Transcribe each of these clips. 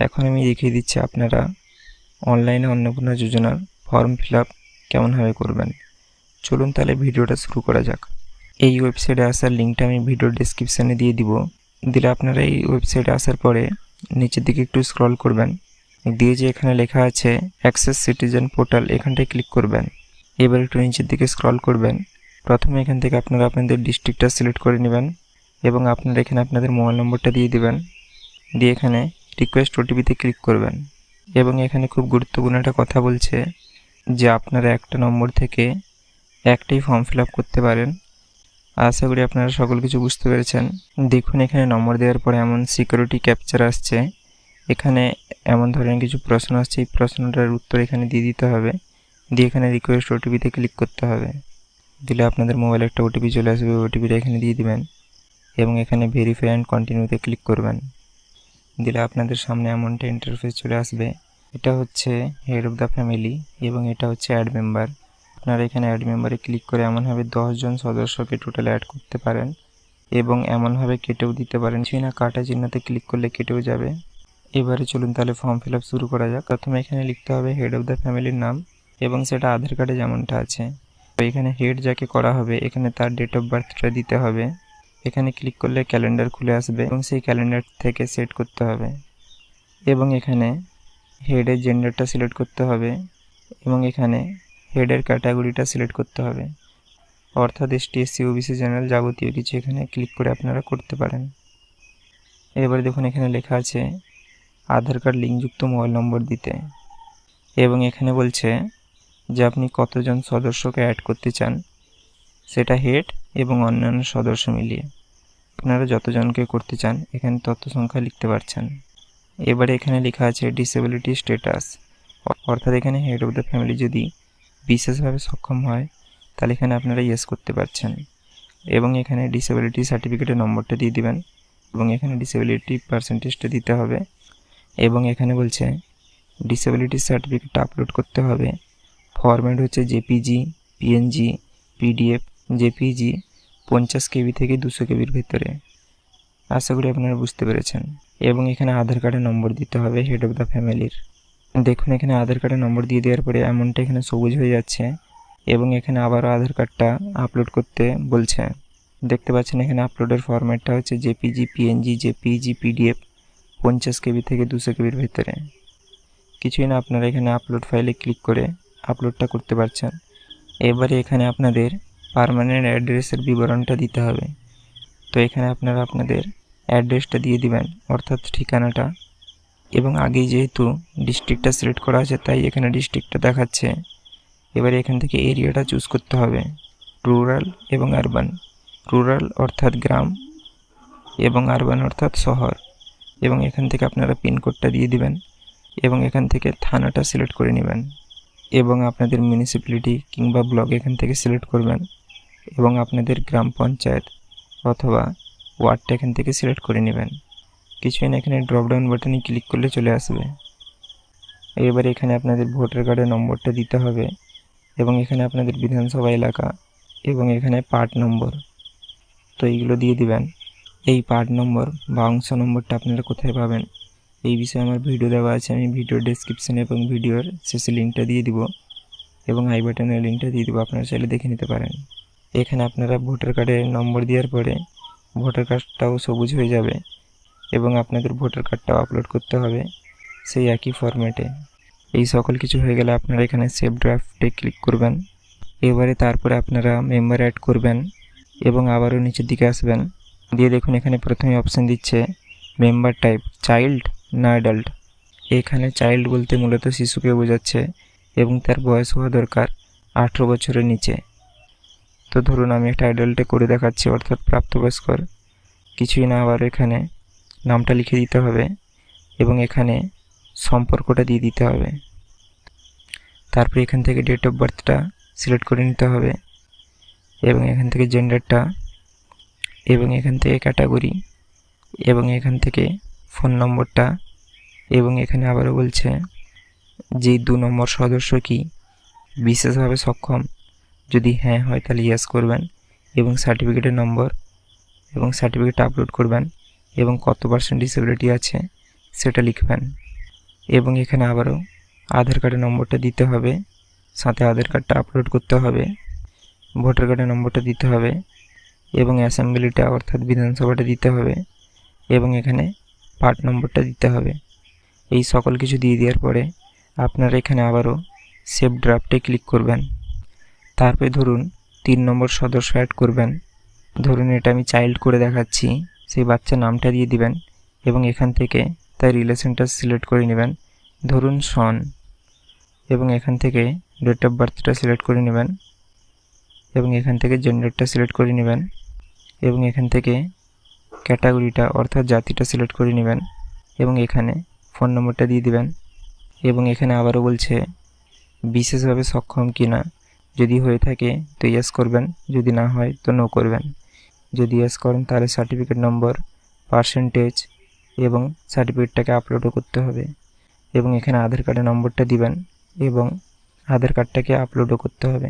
এখন আমি দেখিয়ে দিচ্ছি আপনারা অনলাইনে অন্নপূর্ণা যোজনার ফর্ম ফিল আপ কেমনভাবে করবেন। চলুন তাহলে ভিডিওটা শুরু করা যাক। এই ওয়েবসাইটে আসার লিঙ্কটা আমি ভিডিওর ডেসক্রিপশানে দিয়ে দিলে আপনারা এই ওয়েবসাইটে আসার পরে নিচের দিকে একটু স্ক্রল করবেন, দিয়ে যে এখানে লেখা আছে অ্যাক্সেস সিটিজেন পোর্টাল, এখানটায় ক্লিক করবেন। এবার একটু নিচের দিকে স্ক্রল করবেন। প্রথমে এখান থেকে আপনারা আপনাদের ডিস্ট্রিক্টটা সিলেক্ট করে নেবেন এবং আপনারা এখানে আপনাদের মোবাইল নম্বরটা দিয়ে দিবেন। দিয়ে এখানে রিকোয়েস্ট ওটিপিতে ক্লিক করবেন এবং এখানে খুব গুরুত্বপূর্ণ একটা কথা বলছে যে আপনারা একটা নম্বর থেকে একটাই ফর্ম ফিল আপ করতে পারেন। আশা করি আপনারা সকল কিছু বুঝতে পেরেছেন। দেখুন এখানে নম্বর দেওয়ার পরে এমন সিকিউরিটি ক্যাপচার আসছে, এখানে এমন ধরনের কিছু প্রশ্ন আসছে, এই প্রশ্নটার উত্তর এখানে দিয়ে দিতে হবে। দিয়ে এখানে রিকোয়েস্ট ওটিপিতে ক্লিক করতে হবে। দিলে আপনাদের মোবাইলে একটা ওটিপি চলে আসবে, ওটিপিটা এখানে দিয়ে দিবেন এবং এখানে ভেরিফাই অ্যান্ড কন্টিনিউতে ক্লিক করবেন। দিলে আপনাদের সামনে এমনটা ইন্টারফেস চলে আসবে। এটা হচ্ছে হেড অফ দ্য ফ্যামিলি এবং এটা হচ্ছে অ্যাড মেম্বার। আপনারা এখানে অ্যাড মেম্বারে ক্লিক করে এমনভাবে 10 জন সদস্যকে টোটাল অ্যাড করতে পারেন এবং এমনভাবে কেটেও দিতে পারেন। কিছুই না, কাটা চিহ্নতে ক্লিক করলে কেটেও যাবে। এবারে চলুন তাহলে ফর্ম ফিল আপ শুরু করা যাক। প্রথমে এখানে লিখতে হবে হেড অফ দ্য ফ্যামিলির নাম এবং সেটা আধার কার্ডে যেমনটা আছে। তো এখানে হেড যাকে করা হবে এখানে তার ডেট অফ বার্থটা দিতে হবে। এখানে ক্লিক করলে ক্যালেন্ডার খুলে আসবে এবং সেই ক্যালেন্ডার থেকে সেট করতে হবে এবং এখানে হেডের জেন্ডারটা সিলেক্ট করতে হবে এবং এখানে হেডের ক্যাটাগরিটা সিলেক্ট করতে হবে, অর্থাৎ এসটি, এসসি, ওবিসি, জেনারেল যাবতীয় কিছু এখানে ক্লিক করে আপনারা করতে পারেন। এবারে দেখুন এখানে লেখা আছে আধার কার্ড লিঙ্কযুক্ত মোবাইল নম্বর দিতে এবং এখানে বলছে যে আপনি কতজন সদস্যকে অ্যাড করতে চান, সেটা হেড এবং অন্যান্য সদস্য মিলিয়ে আপনারা যতজনকে করতে চান এখানে তত সংখ্যা লিখতে পারছেন। এবারে এখানে লেখা আছে ডিসেবিলিটি স্ট্যাটাস, অর্থাৎ এখানে হেড অফ দ্য ফ্যামিলি যদি বিশেষভাবে সক্ষম হয় তাহলে এখানে আপনারা ইয়েস করতে পারছেন এবং এখানে ডিসেবিলিটি সার্টিফিকেটের নম্বরটা দিয়ে দিবেন এবং এখানে ডিসেবিলিটি পার্সেন্টেজটা দিতে হবে এবং এখানে বলছে ডিসেবিলিটি সার্টিফিকেটটা আপলোড করতে হবে। ফরম্যাট হচ্ছে জেপিজি, পিএনজি, পিডিএফ। জেপিজি 50 কেবি থেকে 200 কেবির ভেতরে। আশা করি আপনারা বুঝতে পেরেছেন। এবং এখানে আধার কার্ডের নম্বর দিতে হবে হেড অফ দ্য ফ্যামিলির। দেখুন এখানে আধার কার্ডের নম্বর দিয়ে দেওয়ার পরে এমনটা এখানে সবুজ হয়ে যাচ্ছে এবং এখানে আবারও আধার কার্ডটা আপলোড করতে বলছে। দেখতে পাচ্ছেন এখানে আপলোডের ফরম্যাটটা হচ্ছে জেপিজি, পিএনজি, জেপিজি, পিডিএফ 50 কেবি থেকে 200 কেবির ভেতরে। কিছুই না, আপনারা এখানে আপলোড ফাইলে ক্লিক করে আপলোডটা করতে পারছেন। এবারে এখানে আপনাদের পার্মানেন্ট অ্যাড্রেসের বিবরণটা দিতে হবে। তো এখানে আপনারা আপনাদের অ্যাড্রেসটা দিয়ে দিবেন, অর্থাৎ ঠিকানাটা। এবং আগেই যেহেতু ডিস্ট্রিক্টটা সিলেক্ট করা আছে তাই এখানে ডিস্ট্রিক্টটা দেখাচ্ছে। এবারে এখান থেকে এরিয়াটা চুজ করতে হবে, রুরাল এবং আরবান। রুরাল অর্থাৎ গ্রাম এবং আরবান অর্থাৎ শহর। এবং এখান থেকে আপনারা পিনকোডটা দিয়ে দিবেন এবং এখান থেকে থানাটা সিলেক্ট করে নেবেন এবং আপনাদের মিউনিসিপ্যালিটি কিংবা ব্লক এখান থেকে সিলেক্ট করবেন এবং আপনাদের গ্রাম পঞ্চায়েত অথবা ওয়ার্ডটা এখান থেকে সিলেক্ট করে নেবেন। কিছুই না, এখানে ড্রপডাউন বাটনে ক্লিক করলে চলে আসবে। এবারে এখানে আপনাদের ভোটার কার্ডের নম্বরটা দিতে হবে এবং এখানে আপনাদের বিধানসভা এলাকা এবং এখানে পার্ট নম্বর, তো এইগুলো দিয়ে দিবেন। এই পার্ট নম্বর বা অংশ নম্বরটা আপনারা কোথায় পাবেন এই বিষয়ে আমার ভিডিও দেওয়া আছে, আমি ভিডিওর ডেসক্রিপশানে এবং ভিডিওর শেষে লিঙ্কটা দিয়ে দিব এবং আই বাটনের লিঙ্কটা দিয়ে দিব, আপনারা চাইলে দেখে নিতে পারেন। এখানে আপনারা ভোটার কার্ডের নম্বর দেওয়ার পরে ভোটার কার্ডটাও সবুজ হয়ে যাবে এবং আপনাদের ভোটার কার্ডটাও আপলোড করতে হবে সেই একই ফরম্যাটে। এই সকল কিছু হয়ে গেলে আপনারা এখানে সেভ ড্রাফটে ক্লিক করবেন। এবারে তারপরে আপনারা মেম্বার অ্যাড করবেন এবং আবারও নিচের দিকে আসবেন। দিয়ে দেখুন এখানে প্রথমে অপশান দিচ্ছে মেম্বার টাইপ চাইল্ড না অ্যাডাল্ট। এখানে চাইল্ড বলতে মূলত শিশুকে বোঝাচ্ছে এবং তার বয়স হওয়া দরকার 18 বছরের নিচে। তো ধরুন আমি একটা অ্যাডাল্টে করে দেখাচ্ছি, অর্থাৎ প্রাপ্তবয়স্কর। কিছুই না, আবার এখানে নামটা লিখে দিতে হবে এবং এখানে সম্পর্কটা দিয়ে দিতে হবে। তারপরে এখান থেকে ডেট অফ বার্থটা সিলেক্ট করে নিতে হবে এবং এখান থেকে জেন্ডারটা এবং এখান থেকে ক্যাটাগরি এবং এখান থেকে ফোন নম্বরটা এবং এখানে আবারও বলছে যে 2 নম্বর সদস্য কি বিশেষভাবে সক্ষম, যদি হ্যাঁ হয় তাহলে ইয়েস করবেন এবং সার্টিফিকেটের নম্বর এবং সার্টিফিকেট আপলোড করবেন এবং কত % ডিসেবিলিটি আছে সেটা লিখবেন। এবং এখানে আবারও আধার কার্ডের নম্বরটা দিতে হবে, সাথে আধার কার্ডটা আপলোড করতে হবে, ভোটার কার্ডের নম্বরটা দিতে হবে এবং অ্যাসেম্বলিটা অর্থাৎ বিধানসভাটা দিতে হবে এবং এখানে পার্ট নম্বরটা দিতে হবে। এই সকল কিছু দিয়ে দেওয়ার পরে আপনারা এখানে আবারও সেভ ড্রাফটে ক্লিক করবেন। তারপরে ধরুন 3 নম্বর সদস্য অ্যাড করবেন। ধরুন এটা আমি চাইল্ড করে দেখাচ্ছি, সেই বাচ্চার নামটা দিয়ে দিবেন এবং এখান থেকে তার রিলেশনটা সিলেক্ট করে নেবেন, ধরুন সন, এবং এখান থেকে ডেট অফ বার্থটা সিলেক্ট করে নেবেন এবং এখান থেকে জেন্ডারটা সিলেক্ট করে নেবেন এবং এখান থেকে ক্যাটাগরিটা অর্থাৎ জাতিটা সিলেক্ট করে নেবেন এবং এখানে ফোন নম্বরটা দিয়ে দিবেন এবং এখানে আবারও বলছে বিশেষভাবে সক্ষম কিনা, যদি হয়ে থাকে তো ইয়েস করবেন, যদি না হয় তো নো করবেন। যদি ইয়েস করেন তাহলে সার্টিফিকেট নম্বর, পার্সেন্টেজ এবং সার্টিফিকেটটাকে আপলোডও করতে হবে এবং এখানে আধার কার্ডের নম্বরটা দিবেন এবং আধার কার্ডটাকে আপলোডও করতে হবে।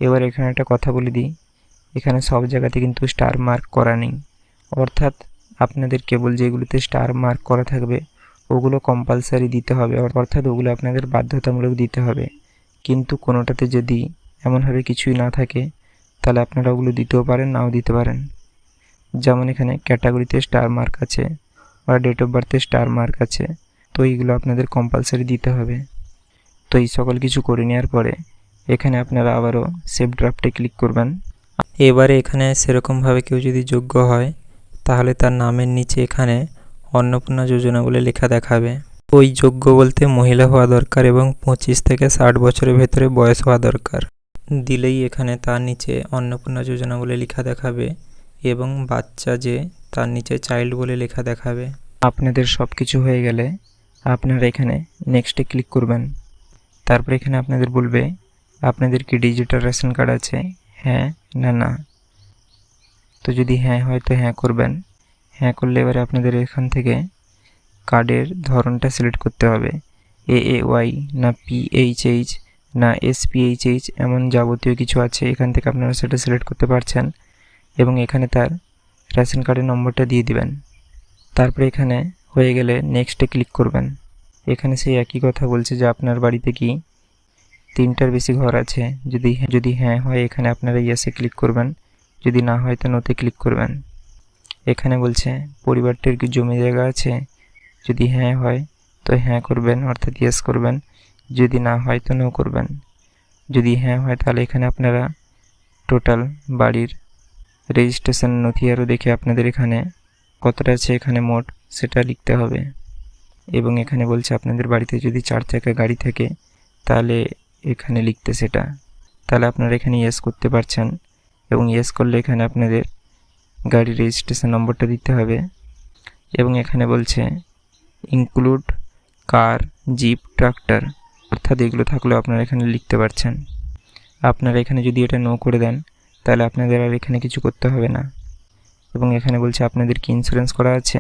এবার এখানে একটা কথা বলে দিই, এখানে সব জায়গাতে কিন্তু স্টার মার্ক করা নেই, অর্থাৎ আপনাদের কেবল যেগুলোতে স্টার মার্ক করা থাকবে ওগুলো কম্পালসারি দিতে হবে, অর্থাৎ ওগুলো আপনাদের বাধ্যতামূলক দিতে হবে। কিন্তু কোনোটাতে যদি এমনভাবে কিছুই না থাকে তাহলে আপনারা ওগুলো দিতেও পারেন, নাও দিতে পারেন। যেমন এখানে ক্যাটাগরিতে স্টার মার্ক আছে বা ডেট অফ বার্থে স্টার মার্ক আছে, তো এইগুলো আপনাদের কম্পালসারি দিতে হবে। তো এই সকল কিছু করে নেওয়ার পরে এখানে আপনারা আবারও সেভ ড্রাফটে ক্লিক করবেন। এবারে এখানে সেরকমভাবে কেউ যদি যোগ্য হয় তাহলে তার নামের নিচে এখানে অন্নপূর্ণা যোজনা বলে লেখা দেখাবে। ওই যোগ্য বলতে মহিলা হওয়া দরকার এবং 25 থেকে 60 বছরের ভেতরে বয়স হওয়া দরকার। দিলেই এখানে তার নিচে অন্নপূর্ণা যোজনা বলে লেখা দেখাবে এবং বাচ্চা যে তার নিচে চাইল্ড বলে লেখা দেখাবে। আপনাদের সব কিছু হয়ে গেলে আপনারা এখানে নেক্সটে ক্লিক করবেন। তারপরে এখানে আপনাদের বলবে আপনাদের কি ডিজিটাল রেশন কার্ড আছে, হ্যাঁ না না। তো যদি হ্যাঁ হয় তো হ্যাঁ করবেন। হ্যাঁ করলে এবারে আপনাদের এখান থেকে কার্ডের ধরনটা সিলেক্ট করতে হবে, AAY না PHH না SPHH, এমন যাবতীয় কিছু আছে, এখান থেকে আপনারা সেটা সিলেক্ট করতে পারছেন এবং এখানে তার রেশন কার্ডের নম্বরটা দিয়ে দিবেন। তারপরে এখানে হয়ে গেলে নেক্সটে ক্লিক করবেন। এখানে সেই একই কথা বলছে যে আপনার বাড়িতে কি 3টার বেশি ঘর আছে, যদি হ্যাঁ হয় এখানে আপনারা ইয়েসে ক্লিক করবেন, যদি না হয় তো নোতে ক্লিক করবেন। এখানে বলছে পরিবারটির কি জমি জায়গা আছে, যদি হ্যাঁ হয় তো হ্যাঁ করবেন অর্থাৎ ইয়েস করবেন, যদি না হয় তো নো করবেন। যদি হ্যাঁ হয় তাহলে এখানে আপনারা টোটাল বাড়ির রেজিস্ট্রেশন নথি আরও দেখে আপনাদের এখানে কতটা আছে এখানে মোট সেটা লিখতে হবে এবং এখানে বলছে আপনাদের বাড়িতে যদি 4 চাকা গাড়ি থাকে তাহলে এখানে লিখতে সেটা, তাহলে আপনারা এখানে ইয়েস করতে পারছেন এবং ইয়েস করলে এখানে আপনাদের গাড়ির রেজিস্ট্রেশন নম্বরটা দিতে হবে এবং এখানে বলছে ইনক্লুড কার, জিপ, ট্রাক্টর, অর্থাৎ এগুলো থাকলেও আপনারা এখানে লিখতে পারছেন। আপনারা এখানে যদি এটা নো করে দেন তাহলে আপনাদের আর এখানে কিছু করতে হবে না এবং এখানে বলছে আপনাদের কি ইন্স্যুরেন্স করা আছে,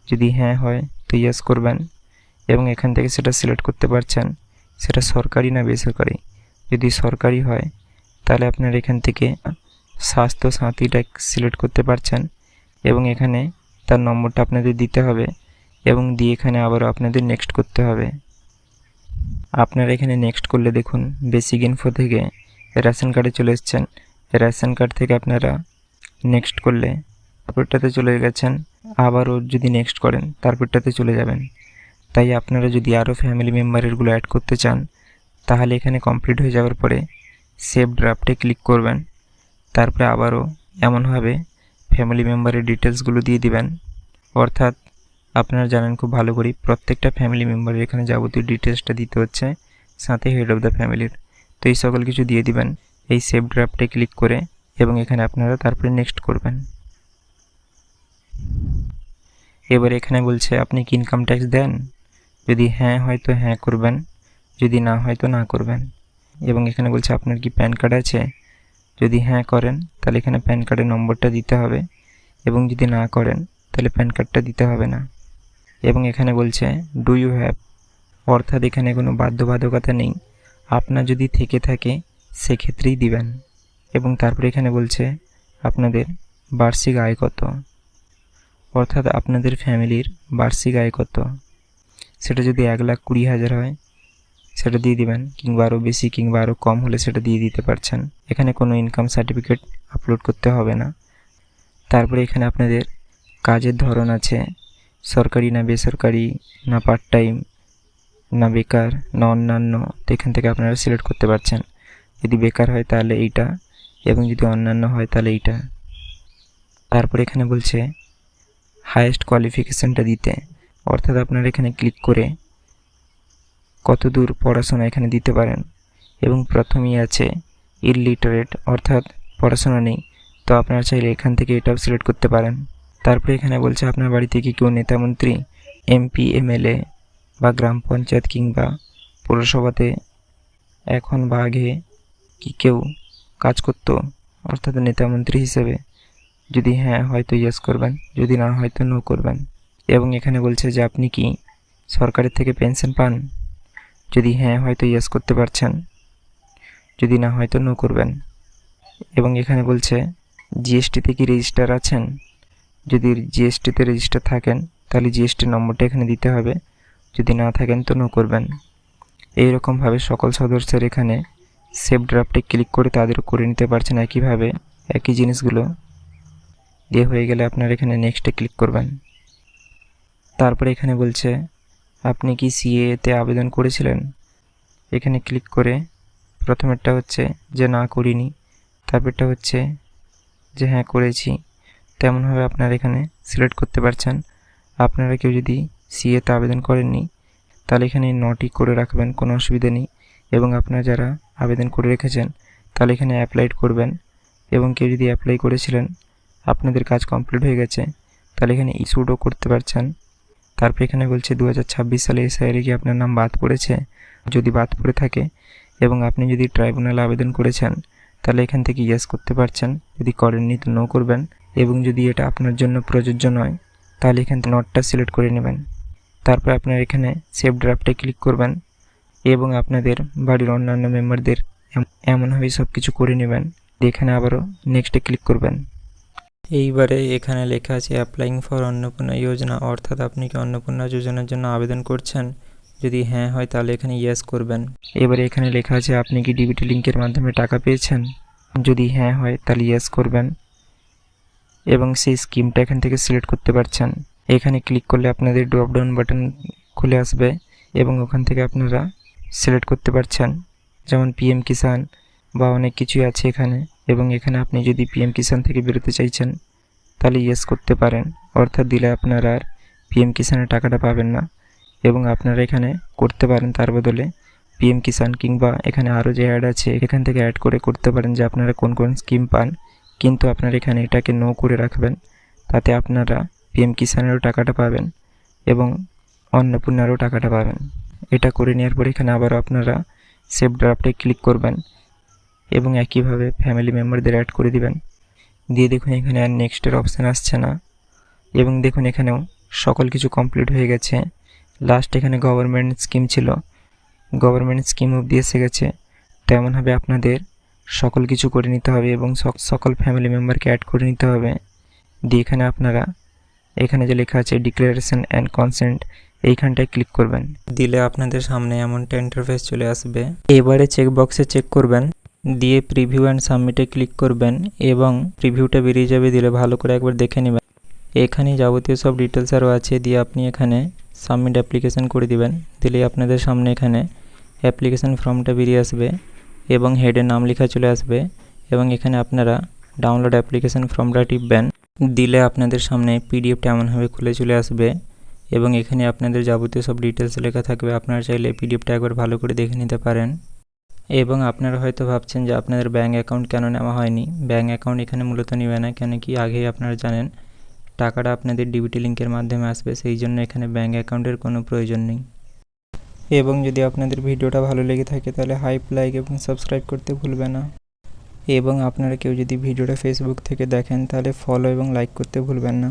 যদি হ্যাঁ হয় তো ইয়েস করবেন এবং এখান থেকে সেটা সিলেক্ট করতে পারছেন সেটা সরকারি না বেসরকারি। যদি সরকারি হয় তাহলে আপনারা এখান থেকে স্বাস্থ্য সাথীটা সিলেক্ট করতে পারছেন এবং এখানে তার নম্বরটা আপনাদের দিতে হবে এবং দিয়ে এখানে আবারও আপনাদের নেক্সট করতে হবে। আপনারা এখানে নেক্সট করলে দেখুন বেসিক ইনফো থেকে রেশন কার্ডে চলে এসেছেন, রেশন কার্ড থেকে আপনারা নেক্সট করলে তারপরটাতে চলে গেছেন, আবারও যদি নেক্সট করেন তারপরটাতে চলে যাবেন। তাই আপনারা যদি আরও ফ্যামিলি মেম্বারেরগুলো অ্যাড করতে চান তাহলে এখানে কমপ্লিট হয়ে যাওয়ার পরে সেভ ড্রাফটে ক্লিক করবেন। তারপরে আবারও এমনভাবে ফ্যামিলি মেম্বারের ডিটেলসগুলো দিয়ে দিবেন, অর্থাৎ আপনারা জানেন খুব ভালো করে প্রত্যেকটা ফ্যামিলি মেম্বারের এখানে যাবতীয় ডিটেলসটা দিতে হচ্ছে, সাথে হেড অফ দ্য ফ্যামিলির। তো এই সকল কিছু দিয়ে দিবেন এই সেভ ড্রাফটে ক্লিক করে এবং এখানে আপনারা তারপরে নেক্সট করবেন। এবার এখানে বলছে আপনি কি ইনকাম ট্যাক্স দেন, যদি হ্যাঁ হয় তো হ্যাঁ করবেন, যদি না হয় তো না করবেন এবং এখানে বলছে আপনার কি প্যান কার্ড আছে, যদি হ্যাঁ করেন তাহলে এখানে প্যান কার্ডের নম্বরটা দিতে হবে এবং যদি না করেন তাহলে প্যান কার্ডটা দিতে হবে না এবং এখানে বলছে ডু ইউ হ্যাভ, অর্থাৎ এখানে কোনো বাধ্যবাধকতা নেই, আপনার যদি থেকে থাকে সেক্ষেত্রেই দিবেন এবং তারপরে এখানে বলছে আপনাদের বার্ষিক আয় কত, অর্থাৎ আপনাদের ফ্যামিলির বার্ষিক আয় কত। সেটা যদি 1,20,000 হয় সেটা দিয়ে দিবেন, কিংবা আরও বেশি কিংবা আরও কম হলে সেটা দিয়ে দিতে পারছেন। এখানে কোনো ইনকাম সার্টিফিকেট আপলোড করতে হবে না। তারপরে এখানে আপনাদের কাজের ধরন আছে, সরকারি না বেসরকারি, না পার্ট টাইম, না বেকার, না অন্যান্য। তো এখান থেকে আপনারা সিলেক্ট করতে পারছেন। যদি বেকার হয় তাহলে এইটা, এবং যদি অন্যান্য হয় তাহলে এইটা। তারপরে এখানে বলছে হায়েস্ট কোয়ালিফিকেশানটা দিতে, অর্থাৎ আপনারা এখানে ক্লিক করে কত দূর পড়াশোনা এখানে দিতে পারেন। এবং প্রথমেই আছে ইলিটারেট, অর্থাৎ পড়াশোনা নেই, তো আপনারা চাইলে এখান থেকে এটাও সিলেক্ট করতে পারেন। তারপরে এখানে বলছে আপনার বাড়িতে কি কেউ নেতামন্ত্রী, এমপি, এমএলএ বা গ্রাম পঞ্চায়েত কিংবা পৌরসভাতে এখন বা আগে কি কেউ কাজ করতো, অর্থাৎ নেতামন্ত্রী হিসেবে। যদি হ্যাঁ হয় তো ইয়েস করবেন, যদি না হয় তো নো করবেন। এবং এখানে বলছে যে আপনি কি সরকারের থেকে পেনশন পান। যদি হ্যাঁ হয় তো ইয়েস করতে পারছেন, যদি না হয় তো নো করবেন। এবং এখানে বলছে জিএসটিতে কি রেজিস্টার আছেন। যদি জিএসটিতে রেজিস্টার থাকেন তাহলে জিএসটি নম্বরটা এখানে দিতে হবে, যদি না থাকেন তো নো করবেন। এইরকমভাবে সকল সদস্যের এখানে সেভ ড্রাফটে ক্লিক করে তাদেরও করে নিতে পারছেন একইভাবে। একই জিনিসগুলো দিয়ে হয়ে গেলে আপনার এখানে নেক্সটে ক্লিক করবেন। তারপরে এখানে বলছে আপনি কি সিএতে আবেদন করেছিলেন। এখানে ক্লিক করে প্রথমেরটা হচ্ছে যে না করিনি, তারপরটা হচ্ছে যে হ্যাঁ করেছি। তেমনভাবে আপনারা এখানে সিলেক্ট করতে পারছেন। আপনারা কেউ যদি সিএতে আবেদন করেননি তাহলে এখানে নটি করে রাখবেন, কোনো অসুবিধা নেই। এবং আপনারা যারা আবেদন করে রেখেছেন তাহলে এখানে অ্যাপ্লাই করবেন। এবং কেউ যদি অ্যাপ্লাই করেছিলেন, আপনাদের কাজ কমপ্লিট হয়ে গেছে, তাহলে এখানে ইস্যুডও করতে পারছেন। তারপর এখানে বলছে 2026 সালে এসআইআরে কি আপনার নাম বাদ পড়েছে। যদি বাদ পড়ে থাকে এবং আপনি যদি ট্রাইব্যুনালে আবেদন করেছেন তাহলে এখান থেকে ইয়েস করতে পারছেন, যদি করেননি তো নো করবেন। এবং যদি এটা আপনার জন্য প্রযোজ্য নয় তাহলে এখান থেকে নটটা সিলেক্ট করে নেবেন। তারপর আপনার এখানে সেভ ড্রাফটে ক্লিক করবেন এবং আপনাদের বাড়ির অন্যান্য মেম্বারদের এমনভাবেই সব কিছু করে নেবেন। এখানে আবারও নেক্সটে ক্লিক করবেন। এইবারে এখানে লেখা আছে অ্যাপ্লাইং ফর অন্নপূর্ণা যোজনা, অর্থাৎ আপনি কি অন্নপূর্ণা যোজনার জন্য আবেদন করছেন। যদি হ্যাঁ হয় তাহলে এখানে ইয়েস করবেন। এবারে এখানে লেখা আছে আপনি কি ডিবিটি লিঙ্কের মাধ্যমে টাকা পেয়েছেন। যদি হ্যাঁ হয় তাহলে ইয়েস করবেন এবং সেই স্কিমটা এখান থেকে সিলেক্ট করতে পারছেন। এখানে ক্লিক করলে আপনাদের ড্রপ ডাউন বাটন খুলে আসবে এবং ওখান থেকে আপনারা সিলেক্ট করতে পারছেন, যেমন পিএম কিষাণ বা অনেক কিছুই আছে এখানে। এবং এখানে আপনি যদি পিএম কিষাণ থেকে বেরোতে চাইছেন তাহলে ইয়েস করতে পারেন, অর্থাৎ দিলে আপনারা আর পিএম কিষাণের টাকাটা পাবেন না। এবং আপনারা এখানে করতে পারেন তার বদলে পিএম কিষাণ, কিংবা এখানে আরও যে অ্যাড আছে এখান থেকে অ্যাড করে করতে পারেন যে আপনারা কোন কোন স্কিম পান। কিন্তু আপনারা এখানে এটাকে নো করে রাখবেন, তাতে আপনারা পিএম কিষাণেরও টাকাটা পাবেন এবং অন্নপূর্ণারও টাকাটা পাবেন। এটা করে নেওয়ার পর এখানে আবারও আপনারা সেভ ড্রাফটে ক্লিক করবেন এবং একইভাবে ফ্যামিলি মেম্বারদের অ্যাড করে দিবেন। দিয়ে দেখুন এখানে আর নেক্সটের অপশান আসছে না। এবং দেখুন এখানেও সকল কিছু কমপ্লিট হয়ে গেছে। লাস্ট এখানে গভর্নমেন্ট স্কিম ছিল, গভর্নমেন্ট স্কিম অবধি এসে গেছে। তেমনভাবে আপনাদের সকল কিছু করে নিতে হবে এবং সকল ফ্যামিলি মেম্বারকে অ্যাড করে নিতে হবে। দিয়ে এখানে আপনারা এখানে যে লেখা আছে ডিক্লারেশন অ্যান্ড কনসেন্ট, এইখানটায় ক্লিক করবেন। দিলে আপনাদের সামনে এমনটা ইন্টারফেস চলে আসবে। এবারে চেকবক্সে চেক করবেন, দিয়ে প্রিভিউ অ্যান্ড সাবমিটে ক্লিক করবেন এবং প্রিভিউটা বেরিয়ে যাবে। দিলে ভালো করে একবার দেখে নেবেন। এখানে যাবতীয় সব ডিটেলস আরও আছে। দিয়ে আপনি এখানে সাবমিট অ্যাপ্লিকেশান করে দিবেন। দিলে আপনাদের সামনে এখানে অ্যাপ্লিকেশান ফর্মটা বেরিয়ে আসবে এবং হেডে নাম লেখা চলে আসবে। এবং এখানে আপনারা ডাউনলোড অ্যাপ্লিকেশান ফর্মটা টিপবেন। দিলে আপনাদের সামনে পিডিএফটা এমনভাবে খুলে চলে আসবে এবং এখানে আপনাদের যাবতীয় সব ডিটেলস লেখা থাকবে। আপনারা চাইলে পিডিএফটা একবার ভালো করে দেখে নিতে পারেন। এবং আপনারা হয়তো ভাবছেন যে আপনাদের ব্যাঙ্ক অ্যাকাউন্ট কেন নেওয়া হয়নি। ব্যাঙ্ক অ্যাকাউন্ট এখানে মূলত নেবে না, কেন কি আগেই আপনারা জানেন টাকাটা আপনাদের ডিবিটি লিঙ্কের মাধ্যমে আসবে, সেই জন্য এখানে ব্যাঙ্ক অ্যাকাউন্টের কোনো প্রয়োজন নেই। এবং যদি আপনাদের ভিডিওটা ভালো লেগে থাকে তাহলে হাইপ, লাইক এবং সাবস্ক্রাইব করতে ভুলবেন না। এবং আপনারা কেউ যদি ভিডিওটা ফেসবুক থেকে দেখেন তাহলে ফলো এবং লাইক করতে ভুলবেন না।